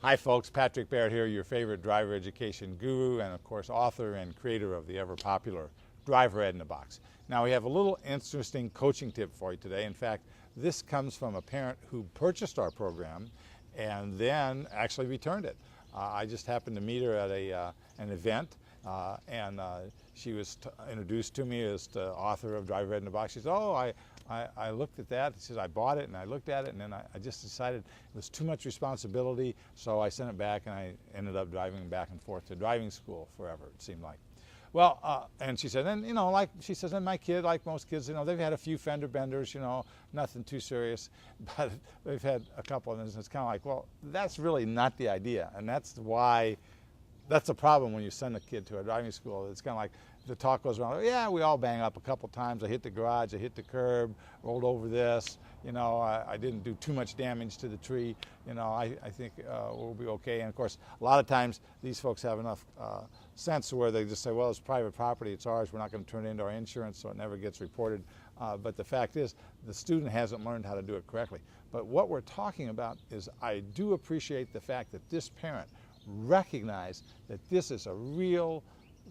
Hi folks, Patrick Barrett here, your favorite driver education guru and of course author and creator of the ever popular Driver Ed in a Box. Now we have a little interesting coaching tip for you today. In fact, this comes from a parent who purchased our program and then actually returned it. I just happened to meet her at an event and she was introduced to me as the author of Driver Ed in a Box. She said, oh, I looked at that. She said, I bought it and I looked at it and then I just decided it was too much responsibility, so I sent it back and I ended up driving back and forth to driving school forever, it seemed like. Well, and she said, and like she says, and my kid, like most kids, they've had a few fender benders, nothing too serious, but they've had a couple, and it's kind of like, well, that's really not the idea, and that's why. That's a problem when you send a kid to a driving school. It's kind of like the talk goes around, yeah, we all bang up a couple times. I hit the garage, I hit the curb, rolled over this. I didn't do too much damage to the tree. I think we'll be okay. And of course, a lot of times these folks have enough sense where they just say, well, it's private property, it's ours, we're not going to turn it into our insurance, so it never gets reported. But the fact is, the student hasn't learned how to do it correctly. But what we're talking about is I do appreciate the fact that this parent recognize that this is a real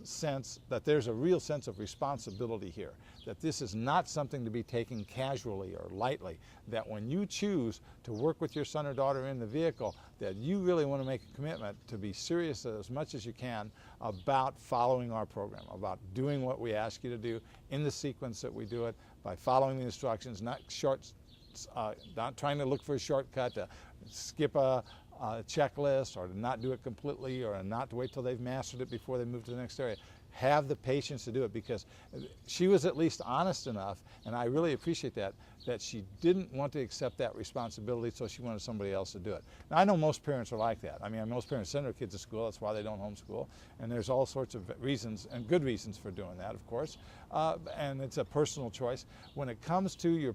sense, that there's a real sense of responsibility here, that this is not something to be taken casually or lightly, that when you choose to work with your son or daughter in the vehicle, that you really want to make a commitment to be serious as much as you can about following our program, about doing what we ask you to do in the sequence that we do it, by following the instructions, not trying to look for a shortcut, to skip a checklist, or to not do it completely, or not to wait till they've mastered it before they move to the next area. Have the patience to do it, because she was at least honest enough, and I really appreciate that she didn't want to accept that responsibility, so she wanted somebody else to do it. Now, I know most parents are like that. I mean, most parents send their kids to school, that's why they don't homeschool, and there's all sorts of reasons, and good reasons for doing that, of course, and it's a personal choice. When it comes to your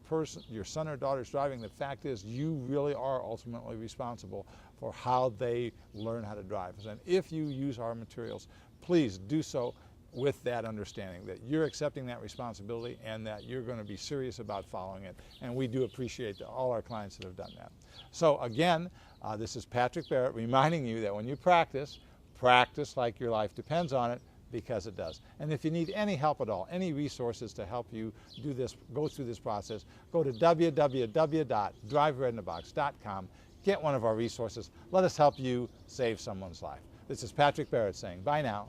son or daughter's driving, the fact is you really are ultimately responsible for how they learn how to drive. And if you use our materials, please do so with that understanding that you're accepting that responsibility and that you're going to be serious about following it. And we do appreciate all our clients that have done that. So again, this is Patrick Barrett reminding you that when you practice like your life depends on it, because it does. And if you need any help at all, any resources to help you do this, go through this process, go to www.driveredinabox.com, get one of our resources. Let us help you save someone's life. This is Patrick Barrett saying bye now.